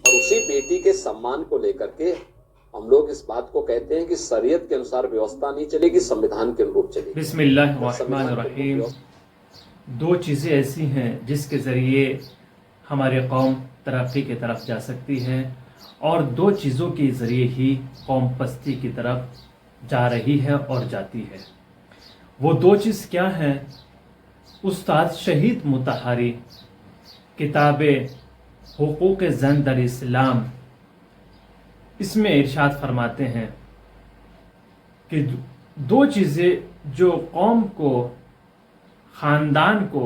اور اسی بیٹی کے सम्मान کو लेकर के हम लोग इस बात को कहते हैं कि शरीयत के अनुसार व्यवस्था नहीं चलेगी, संविधान के अनुरूप चलेगी। बिस्मिल्लाहिर्रहमानिर्रहीम। दो चीज़ें ऐसी हैं जिसके ज़रिए हमारी कौम तरक्की की तरफ जा सकती है और दो चीज़ों के ज़रिए ही कौम पस्ती की तरफ जा रही है और जाती है। वो दो चीज़ क्या हैं? उस्ताद शहीद मुतहरी किताब हुकूक ज़न दर इस्लाम, इसमें इरशाद फरमाते हैं कि दो चीज़ें जो कौम को, ख़ानदान को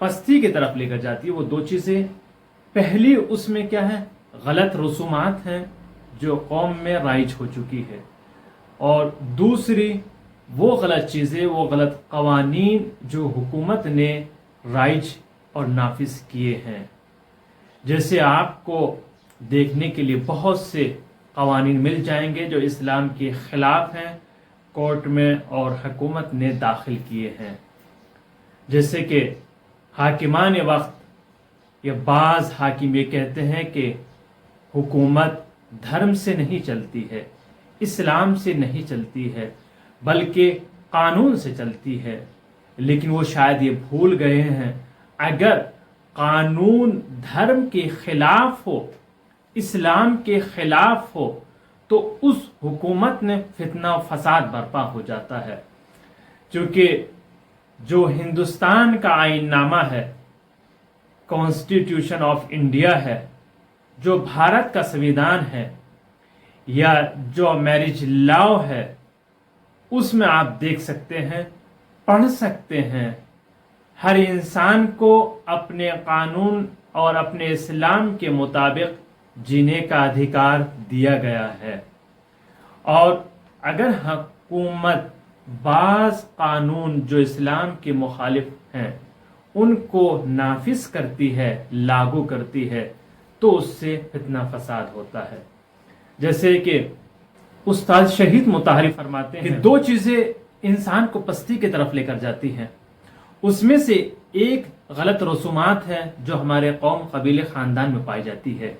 पस्ती की तरफ लेकर जाती है, वो दो चीज़ें, पहली उसमें क्या है? गलत रसूमात हैं जो कौम में राइज हो चुकी है, और दूसरी वो गलत चीज़ें, वो गलत कवानीन जो हुकूमत ने राइज और नाफिज किए हैं। जैसे आपको देखने के लिए बहुत से कवानीन मिल जाएंगे जो इस्लाम के ख़िलाफ़ हैं, कोर्ट में और हुकूमत ने दाखिल किए हैं। जैसे कि हाकिमान वक्त या बाज़ हाकिम ये कहते हैं कि हुकूमत धर्म से नहीं चलती है, इस्लाम से नहीं चलती है, बल्कि कानून से चलती है। लेकिन वो शायद ये भूल गए हैं, अगर कानून धर्म के ख़िलाफ़ हो, इस्लाम के ख़िलाफ़ हो, तो उस हुकूमत ने फितना फसाद बर्पा हो जाता है। क्योंकि जो हिंदुस्तान का आईननामा है, कॉन्स्टिट्यूशन ऑफ इंडिया है, जो भारत का संविधान है, या जो मैरिज लॉ है, उसमें आप देख सकते हैं, पढ़ सकते हैं, हर इंसान को अपने कानून और अपने इस्लाम के मुताबिक जीने का अधिकार दिया गया है। और अगर हुकूमत बाज़ कानून जो इस्लाम के मुखालिफ हैं उनको नाफिज करती है, लागू करती है, तो उससे फितना फसाद होता है। जैसे कि उस्ताद शहीद मुतहरी फरमाते हैं कि दो चीज़ें इंसान को पस्ती की तरफ लेकर जाती हैं। उसमें से एक गलत रसूमात है जो हमारे कौम, कबीले, ख़ानदान में पाई जाती है।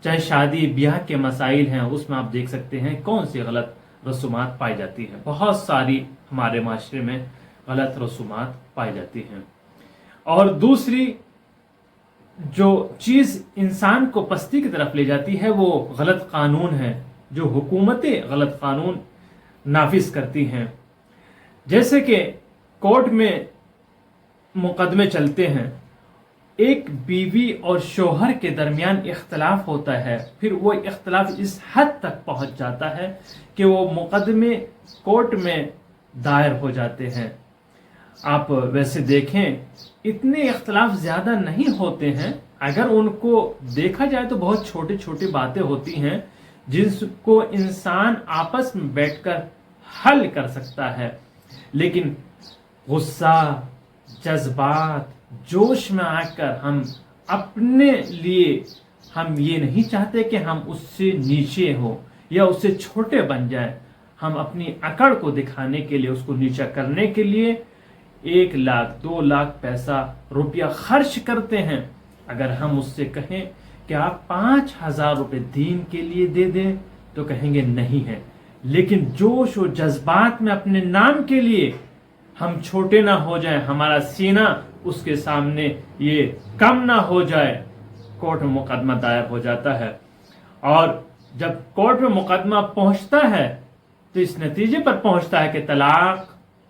चाहे शादी ब्याह के मसाइल हैं, उसमें आप देख सकते हैं कौन सी गलत रसूमात पाई जाती हैं। बहुत सारी हमारे माशरे में गलत रसूमात पाई जाती हैं। और दूसरी जो चीज़ इंसान को पस्ती की तरफ ले जाती है वो गलत कानून है, जो हुकूमतें गलत कानून नाफिज करती हैं। जैसे कि कोर्ट में मुकदमे चलते हैं, एक बीवी और शोहर के दरमियान इख्तलाफ होता है, फिर वो इख्तलाफ इस हद तक पहुंच जाता है कि वो मुकदमे कोर्ट में दायर हो जाते हैं। आप वैसे देखें, इतने इख्तलाफ ज़्यादा नहीं होते हैं, अगर उनको देखा जाए तो बहुत छोटी छोटी बातें होती हैं जिसको इंसान आपस में बैठकर हल कर सकता है। लेकिन गुस्सा, जज्बात, जोश में आकर हम अपने लिए, हम ये नहीं चाहते कि हम उससे नीचे हो या उससे छोटे बन जाएं। हम अपनी अकड़ को दिखाने के लिए, उसको नीचा करने के लिए 1 लाख 2 लाख पैसा रुपया खर्च करते हैं। अगर हम उससे कहें कि आप 5,000 रुपये दीन के लिए दे दें तो कहेंगे नहीं है। लेकिन जोश और जज्बात में अपने नाम के लिए हम छोटे ना हो जाएं, हमारा सीना उसके सामने ये कम ना हो जाए, कोर्ट में मुकदमा दायर हो जाता है। और जब कोर्ट में मुकदमा पहुंचता है तो इस नतीजे पर पहुंचता है कि तलाक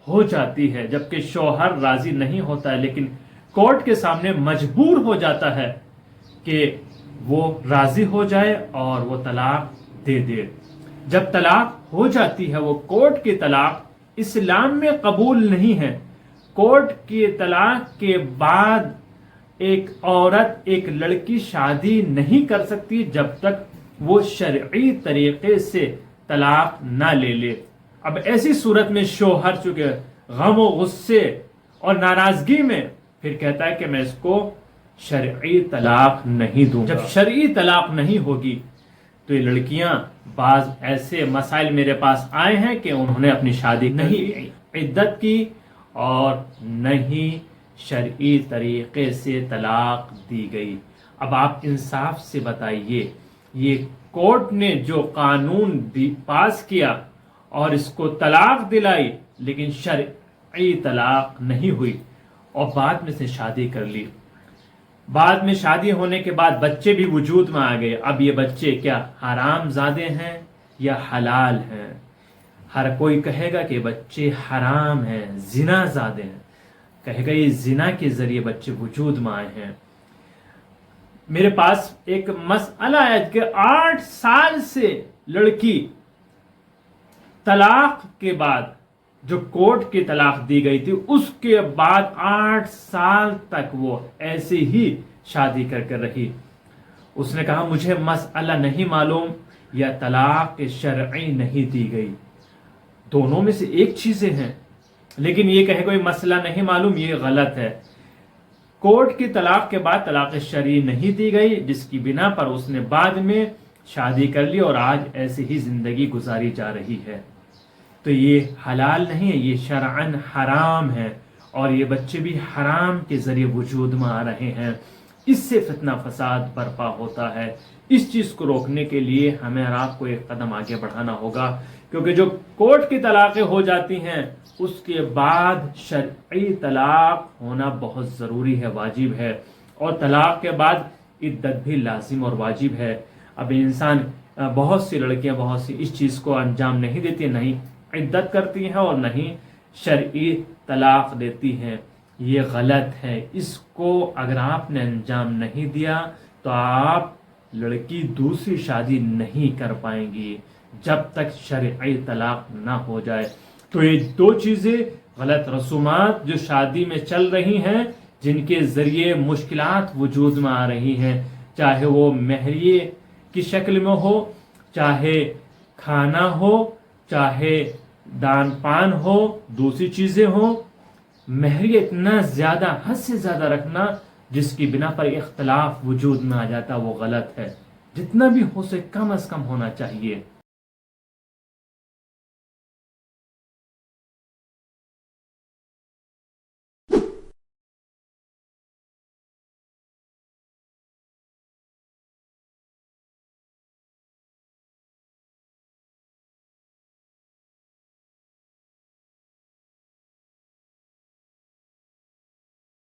हो जाती है, जबकि शौहर राजी नहीं होता है, लेकिन कोर्ट के सामने मजबूर हो जाता है कि वो राजी हो जाए और वो तलाक दे दे। जब तलाक हो जाती है, वो कोर्ट की तलाक इस्लाम में कबूल नहीं है। कोर्ट की तलाक के बाद एक औरत, एक लड़की शादी नहीं कर सकती जब तक वो शरई तरीके से तलाक ना ले ले। अब ऐसी सूरत में शौहर चूंकि गम और गुस्से और नाराजगी में फिर कहता है कि मैं इसको शरई तलाक नहीं दूंगा। जब शरई तलाक नहीं होगी तो ये लड़कियां, बाज ऐसे मसाइल मेरे पास आए हैं कि उन्होंने अपनी शादी नहीं इद्दत की और नहीं शरई तरीके से तलाक दी गई। اب آپ انصاف سے بتائیے، یہ کورٹ نے جو قانون پاس کیا اور اس کو طلاق دلائی، لیکن شرعی طلاق نہیں ہوئی، اور بعد میں سے شادی کر لی، بعد میں شادی ہونے کے بعد بچے بھی وجود میں آ گئے، اب یہ بچے کیا حرام زادے ہیں یا حلال ہیں؟ ہر کوئی کہے گا کہ بچے حرام ہیں، زنا زادے ہیں، کہے گا یہ زنا کے ذریعے بچے وجود میں آئے ہیں۔ میرے پاس ایک مسئلہ ہے کہ 8 سال سے لڑکی طلاق کے بعد، جو کورٹ کی طلاق دی گئی تھی، اس کے بعد 8 سال تک وہ ایسے ہی شادی کر کے رہی۔ اس نے کہا مجھے مسئلہ نہیں معلوم یا طلاق شرعی نہیں دی گئی، دونوں میں سے ایک چیزیں ہیں، لیکن یہ کہے کوئی مسئلہ نہیں معلوم، یہ غلط ہے۔ کورٹ کی طلاق کے بعد طلاق شرعی نہیں دی گئی، جس کی بنا پر اس نے بعد میں شادی کر لی اور آج ایسے ہی زندگی گزاری جا رہی ہے، تو یہ حلال نہیں ہے، یہ شرعاً حرام ہے، اور یہ بچے بھی حرام کے ذریعے وجود میں آ رہے ہیں۔ اس سے فتنہ فساد برپا ہوتا ہے۔ اس چیز کو روکنے کے لیے ہمیں اور آپ کو ایک قدم آگے بڑھانا ہوگا، کیونکہ جو کورٹ کی طلاقیں ہو جاتی ہیں اس کے بعد شرعی طلاق ہونا بہت ضروری ہے، واجب ہے، اور طلاق کے بعد عدت بھی لازم اور واجب ہے۔ اب انسان بہت سی لڑکیاں بہت سی اس چیز کو انجام نہیں دیتی، نہیں عدت کرتی ہیں اور نہیں شرعی طلاق دیتی ہیں، یہ غلط ہے۔ اس کو اگر آپ نے انجام نہیں دیا تو آپ لڑکی دوسری شادی نہیں کر پائیں گی جب تک شرعی طلاق نہ ہو جائے۔ تو یہ 2 چیزیں، غلط رسومات جو شادی میں چل رہی ہیں، جن کے ذریعے مشکلات وجود میں آ رہی ہیں، چاہے وہ مہریے کی شکل میں ہو، چاہے کھانا ہو، چاہے دان پان ہو، دوسری چیزیں ہوں، مہریہ اتنا زیادہ، حد سے زیادہ رکھنا جس کی بنا پر اختلاف وجود میں آ جاتا، وہ غلط ہے۔ جتنا بھی ہو سکے کم از کم ہونا چاہیے۔